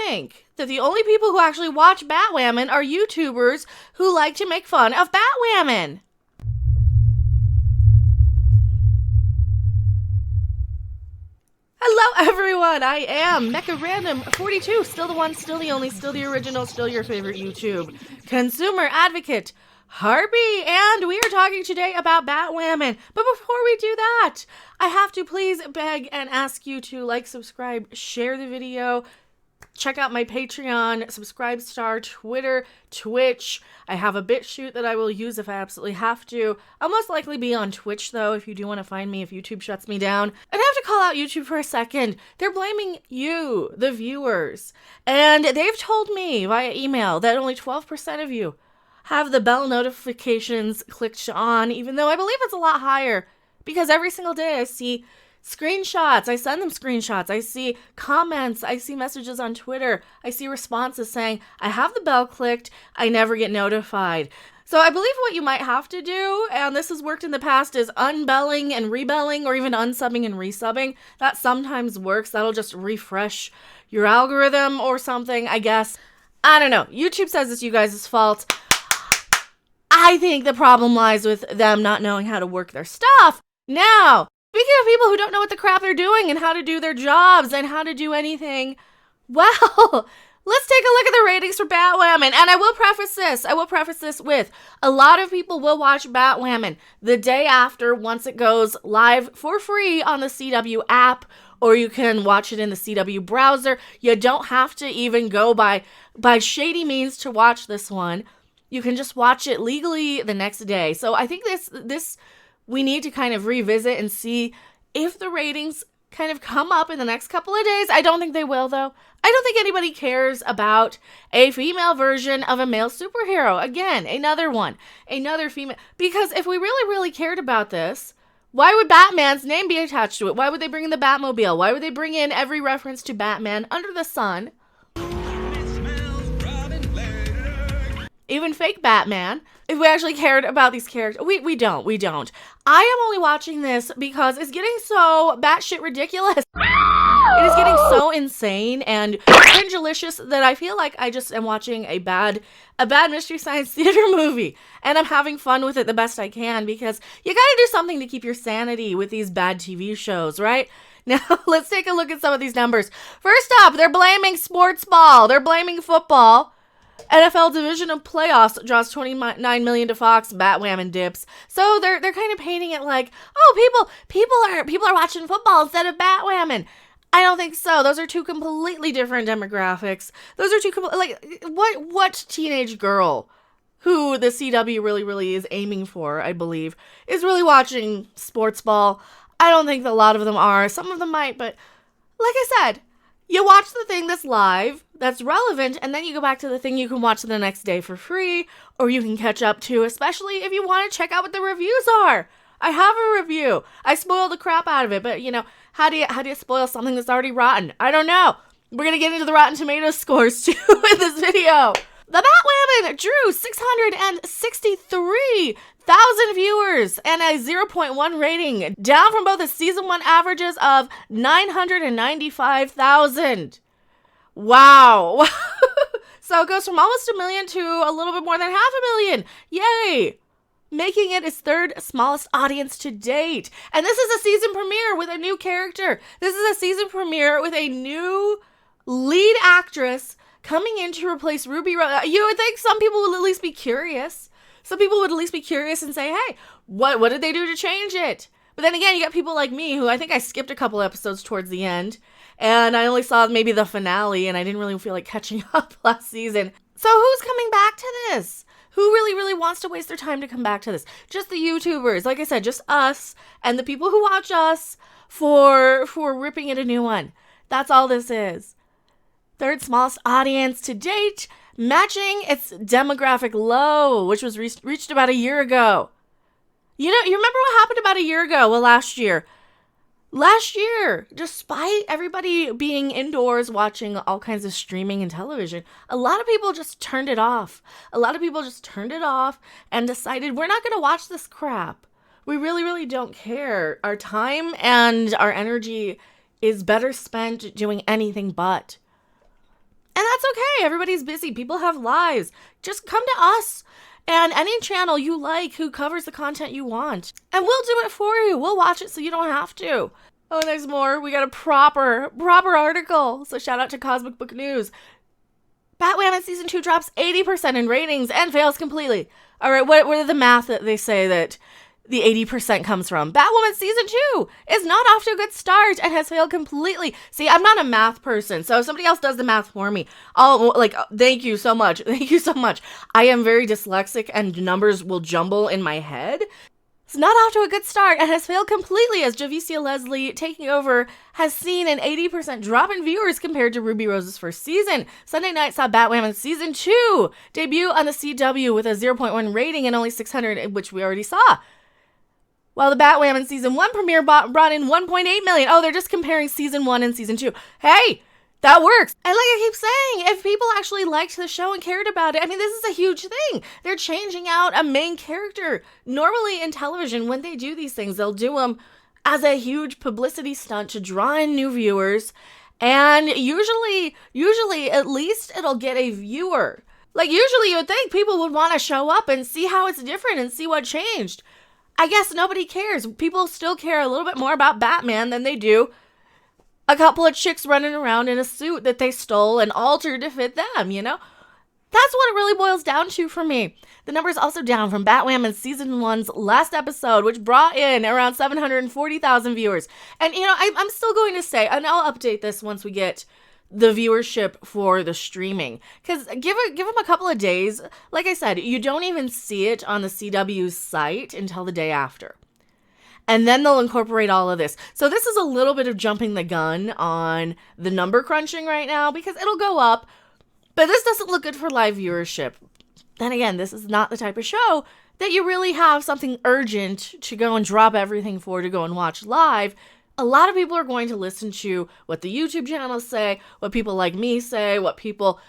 think that the only people who actually watch Batwoman are YouTubers who like to make fun of Batwoman. Hello everyone, I am Mecha Random 42, still the one, still the only, still the original, still your favorite YouTube consumer advocate, Harpy, and we are talking today about Batwoman. But before we do that, I have to please beg and ask you to like, subscribe, share the video, check out my Patreon, Subscribe Star, Twitter, Twitch. I have a BitChute that I will use if I absolutely have to. I'll most likely be on Twitch, though, if you do want to find me, if YouTube shuts me down. And I have to call out YouTube for a second. They're blaming you, the viewers. And they've told me via email that only 12% of you have the bell notifications clicked on, even though I believe it's a lot higher. Because every single day I see screenshots, I send them screenshots, I see comments, I see messages on Twitter, I see responses saying, I have the bell clicked, I never get notified. So I believe what you might have to do, and this has worked in the past, is unbelling and rebelling, or even unsubbing and resubbing. That sometimes works. That'll just refresh your algorithm or something, I guess. I don't know. YouTube says it's you guys' fault. I think the problem lies with them not knowing how to work their stuff. Now, speaking of people who don't know what the crap they're doing and how to do their jobs and how to do anything, well, let's take a look at the ratings for Batwoman. And I will preface this with, a lot of people will watch Batwoman the day after once it goes live for free on the CW app, or you can watch it in the CW browser. You don't have to even go by shady means to watch this one. You can just watch it legally the next day. So I think this we need to kind of revisit and see if the ratings kind of come up in the next couple of days. I don't think they will, though. I don't think anybody cares about a female version of a male superhero. Again, another female. Because if we really, really cared about this, why would Batman's name be attached to it? Why would they bring in the Batmobile? Why would they bring in every reference to Batman under the sun? Even fake Batman, if we actually cared about these characters. We don't. I am only watching this because it's getting so batshit ridiculous. It is getting so insane and cringe-alicious that I feel like I just am watching a bad Mystery Science Theater movie. And I'm having fun with it the best I can, because you gotta do something to keep your sanity with these bad TV shows, right? Now, let's take a look at some of these numbers. First up, they're blaming sports ball. They're blaming football. NFL Division of Playoffs draws $29 million to Fox. Batwoman dips. So they're kind of painting it like, oh, people are watching football instead of Batwoman. I don't think so. Those are two completely different demographics. Those are two what teenage girl who the CW really is aiming for, I believe, is really watching sports ball. I don't think a lot of them are. Some of them might, but like I said, you watch the thing that's live, that's relevant, and then you go back to the thing you can watch the next day for free, or you can catch up to, especially if you want to check out what the reviews are. I have a review. I spoiled the crap out of it, but how do you spoil something that's already rotten? I don't know. We're going to get into the Rotten Tomatoes scores too in this video. The Batwoman drew 663,000 viewers and a 0.1 rating, down from both the season 1 averages of 995,000. Wow. So it goes from almost 1 million to a little bit more than 500,000. Yay. Making it its third smallest audience to date. And this is a season premiere with a new character. This is a season premiere with a new lead actress coming in to replace Ruby Rose. You would think some people would at least be curious. Some people would at least be curious and say, hey, what did they do to change it? But then again, you got people like me who I think I skipped a couple episodes towards the end. And I only saw maybe the finale, and I didn't really feel like catching up last season. So who's coming back to this? Who really wants to waste their time to come back to this? Just the YouTubers. Like I said, just us and the people who watch us for ripping it a new one. That's all this is. Third smallest audience to date, matching its demographic low, which was reached about a year ago. You remember what happened about a year ago? Well, last year, despite everybody being indoors watching all kinds of streaming and television, a lot of people just turned it off. And decided, we're not going to watch this crap. We really don't care. Our time and our energy is better spent doing anything but. And that's okay. Everybody's busy. People have lives. Just come to us and any channel you like who covers the content you want. And we'll do it for you. We'll watch it so you don't have to. Oh, there's more. We got a proper article. So shout out to Cosmic Book News. Batwoman Season 2 drops 80% in ratings and fails completely. All right, what are the math that they say that the 80% comes from? Batwoman Season 2 is not off to a good start and has failed completely. See, I'm not a math person, so if somebody else does the math for me, thank you so much. Thank you so much. I am very dyslexic and numbers will jumble in my head. It's not off to a good start and has failed completely as Javicia Leslie taking over has seen an 80% drop in viewers compared to Ruby Rose's first season. Sunday night saw Batwoman Season 2 debut on the CW with a 0.1 rating and only 600, which we already saw. While the Batwoman Season 1 premiere brought in 1.8 million. Oh, they're just comparing Season 1 and Season 2. Hey! That works. And like I keep saying, if people actually liked the show and cared about it, I mean, this is a huge thing. They're changing out a main character. Normally in television, when they do these things, they'll do them as a huge publicity stunt to draw in new viewers. And usually at least it'll get a viewer. Like usually you would think people would want to show up and see how it's different and see what changed. I guess nobody cares. People still care a little bit more about Batman than they do a couple of chicks running around in a suit that they stole and altered to fit them, you know? That's what it really boils down to for me. The number's also down from Batwoman Season 1's last episode, which brought in around 740,000 viewers. And, you know, I'm still going to say, and I'll update this once we get the viewership for the streaming. Because give them a couple of days. Like I said, you don't even see it on the CW's site until the day after. And then they'll incorporate all of this. So this is a little bit of jumping the gun on the number crunching right now because it'll go up. But this doesn't look good for live viewership. Then again, this is not the type of show that you really have something urgent to go and drop everything for to go and watch live. A lot of people are going to listen to what the YouTube channels say, what people like me say, what people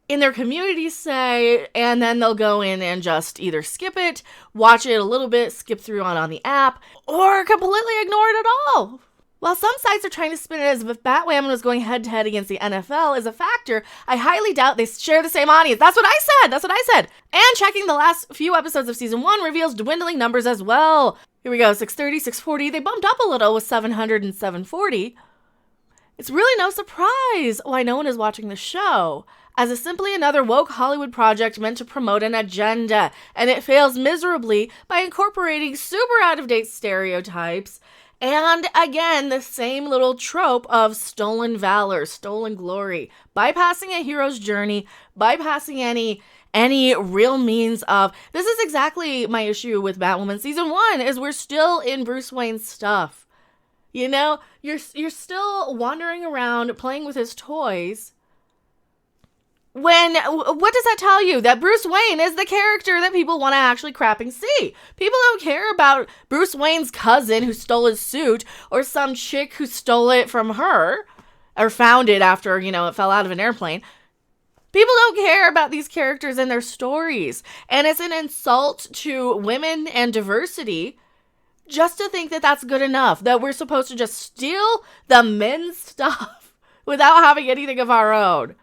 in their communities say, and then they'll go in and just either skip it, watch it a little bit, skip through on the app, or completely ignore it at all. While some sites are trying to spin it as if Batwoman was going head-to-head against the NFL is a factor, I highly doubt they share the same audience. That's what I said! And checking the last few episodes of Season 1 reveals dwindling numbers as well. Here we go, 630, 640, they bumped up a little with 700 and 740. It's really no surprise why no one is watching the show, as it's simply another woke Hollywood project meant to promote an agenda, and it fails miserably by incorporating super out-of-date stereotypes, and again, the same little trope of stolen valor, stolen glory, bypassing a hero's journey, bypassing any real means of... This is exactly my issue with Batwoman Season 1, is we're still in Bruce Wayne's stuff. You know, you're still wandering around playing with his toys. What does that tell you? That Bruce Wayne is the character that people want to actually crap and see. People don't care about Bruce Wayne's cousin who stole his suit or some chick who stole it from her or found it after, you know, it fell out of an airplane. People don't care about these characters and their stories. And it's an insult to women and diversity just to think that that's good enough, that we're supposed to just steal the men's stuff without having anything of our own.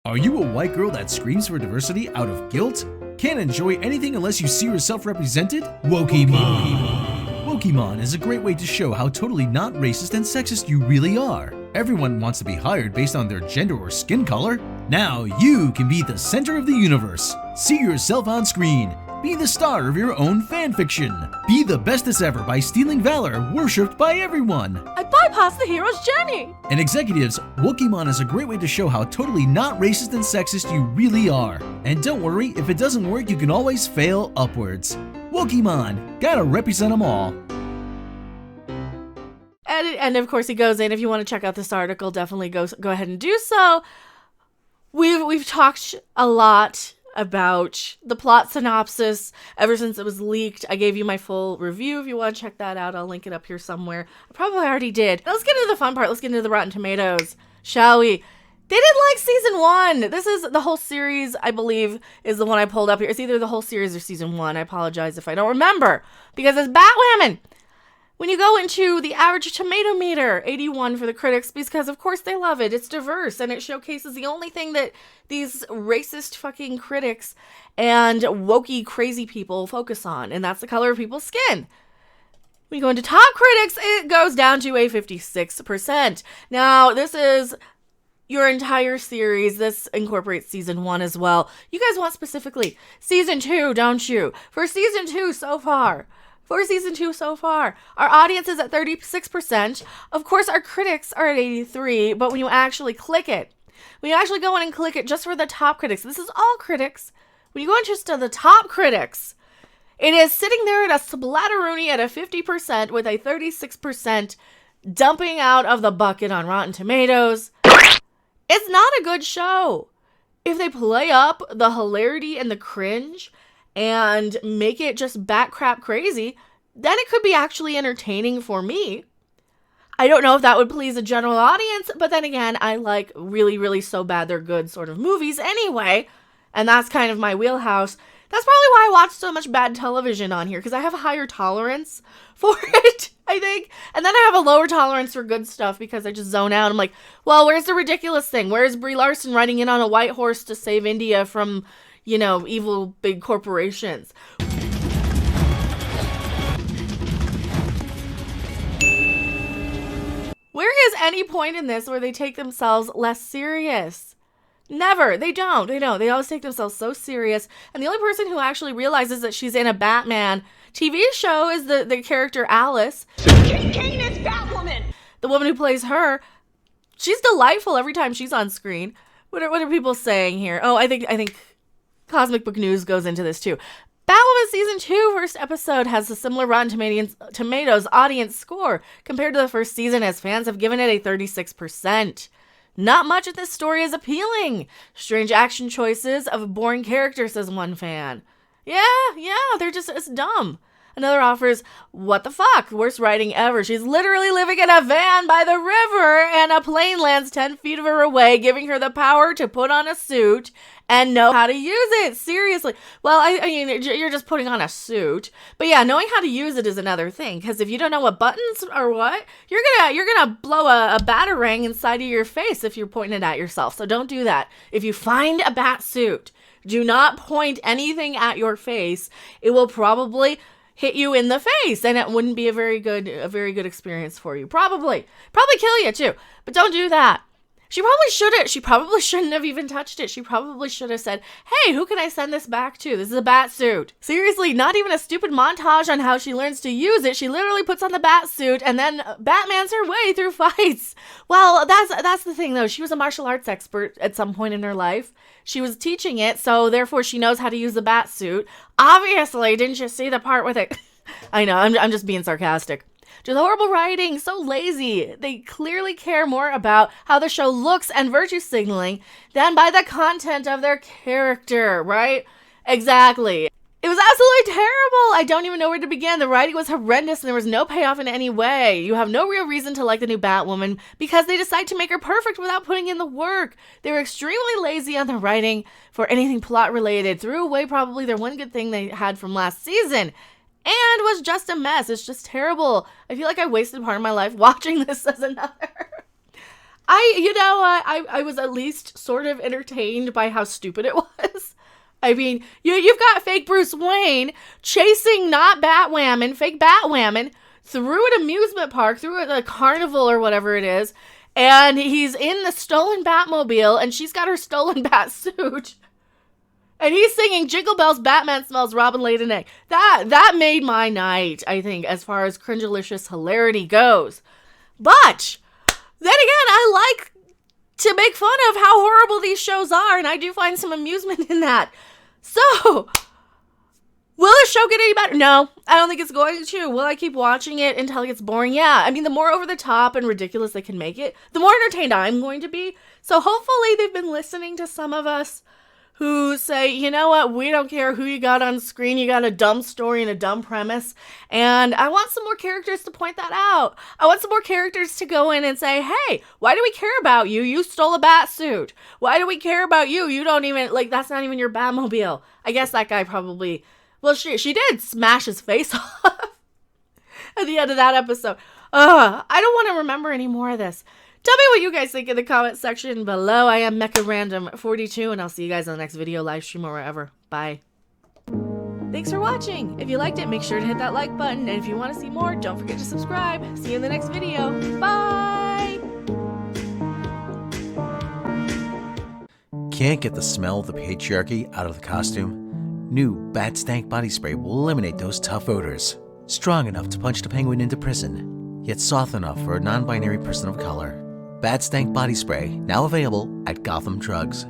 Are you a white girl that screams for diversity out of guilt? Can't enjoy anything unless you see yourself represented? Wokemon. Wokemon is a great way to show how totally not racist and sexist you really are. Everyone wants to be hired based on their gender or skin color. Now you can be the center of the universe. See yourself on screen. Be the star of your own fanfiction. Be the bestest ever by stealing valor worshipped by everyone. I bypassed the hero's journey. And executives, Wokemon is a great way to show how totally not racist and sexist you really are. And don't worry, if it doesn't work, you can always fail upwards. Wokemon, gotta represent them all. And of course he goes in, if you want to check out this article, definitely go ahead and do so. We've talked a lot about the plot synopsis ever since it was leaked. I gave you my full review. If you want to check that out, I'll link it up here somewhere. I probably already did. Now let's get into the fun part. Let's get into the Rotten Tomatoes, shall we? They didn't like Season 1. This is the whole series, I believe, is the one I pulled up here. It's either the whole series or Season 1. I apologize if I don't remember, because it's Batwoman. When you go into the average tomato meter, 81 for the critics, because of course they love it. It's diverse and it showcases the only thing that these racist fucking critics and wokey crazy people focus on, and that's the color of people's skin. When you go into top critics, it goes down to a 56%. Now, this is your entire series. This incorporates season 1 as well. You guys want specifically season 2, don't you? For season 2 so far, our audience is at 36%. Of course, our critics are at 83%, but when you actually click it, when you actually go in and click it just for the top critics, this is all critics. When you go into just the top critics, it is sitting there at a splatteroonie at a 50% with a 36% dumping out of the bucket on Rotten Tomatoes. It's not a good show. If they play up the hilarity and the cringe and make it just bat crap crazy, then it could be actually entertaining for me. I don't know if that would please a general audience, but then again, I like really, really so bad they're good sort of movies anyway, and that's kind of my wheelhouse. That's probably why I watch so much bad television on here, because I have a higher tolerance for it, I think. And then I have a lower tolerance for good stuff because I just zone out. I'm like, well, where's the ridiculous thing? Where's Brie Larson riding in on a white horse to save India from, evil big corporations? Where is any point in this where they take themselves less serious? Never. They don't. They always take themselves so serious. And the only person who actually realizes that she's in a Batman TV show is the character Alice. Kane is Batwoman! The woman who plays her. She's delightful every time she's on screen. What are people saying here? Oh, I think Cosmic Book News goes into this too. Batwoman Season 2 first episode has a similar Rotten Tomatoes audience score compared to the first season, as fans have given it a 36%. Not much of this story is appealing. Strange action choices of boring characters, says one fan. Yeah, it's dumb. Another offers, what the fuck? Worst writing ever. She's literally living in a van by the river and a plane lands 10 feet of her away, giving her the power to put on a suit and know how to use it. Seriously. Well, I mean, you're just putting on a suit. But yeah, knowing how to use it is another thing. Because if you don't know what buttons or what, you're gonna blow a batarang inside of your face if you're pointing it at yourself. So don't do that. If you find a bat suit, do not point anything at your face. It will probably hit you in the face, and it wouldn't be a very good experience for you. Probably kill you too. But don't do that. She probably shouldn't have even touched it. She probably should have said, hey, who can I send this back to? This is a bat suit. Seriously, not even a stupid montage on how she learns to use it. She literally puts on the bat suit and then Batmans her way through fights. Well, that's the thing though. She was a martial arts expert at some point in her life. She was teaching it, so therefore she knows how to use the bat suit. Obviously, didn't you see the part with it? I know, I'm just being sarcastic. Just horrible writing, so lazy. They clearly care more about how the show looks and virtue signaling than by the content of their character, right? Exactly. It was absolutely terrible. I don't even know where to begin. The writing was horrendous and there was no payoff in any way. You have no real reason to like the new Batwoman because they decide to make her perfect without putting in the work. They were extremely lazy on the writing for anything plot related. Threw away probably their one good thing they had from last season. And was just a mess. It's just terrible. I feel like I wasted part of my life watching this as another. I was at least sort of entertained by how stupid it was. I mean, you've got fake Bruce Wayne chasing not Batwoman, fake Batwoman, through an amusement park, through a carnival or whatever it is, and he's in the stolen Batmobile, and she's got her stolen bat suit. And he's singing Jingle Bells, Batman Smells, Robin laid an egg. That made my night, I think, as far as cringelicious hilarity goes. But then again, I like to make fun of how horrible these shows are, and I do find some amusement in that. So, will the show get any better? No, I don't think it's going to. Will I keep watching it until it gets boring? Yeah. I mean, the more over the top and ridiculous they can make it, the more entertained I'm going to be. So hopefully they've been listening to some of us who say, you know what, we don't care who you got on screen, you got a dumb story and a dumb premise, and I want some more characters to point that out. I want some more characters to go in and say, hey, why do we care about you? You stole a bat suit. Why do we care about you? You don't even, that's not even your Batmobile. I guess that guy probably, well, she did smash his face off. at the end of that episode. I don't want to remember any more of this. Tell me what you guys think in the comment section below. I am Mecha Random 42, and I'll see you guys on the next video, live stream, or wherever. Bye. Thanks for watching. If you liked it, make sure to hit that like button. And if you want to see more, don't forget to subscribe. See you in the next video. Bye! Can't get the smell of the patriarchy out of the costume? New Bat Stank body spray will eliminate those tough odors. Strong enough to punch the penguin into prison, yet soft enough for a non-binary person of color. Bat Stank body spray, now available at Gotham Drugs.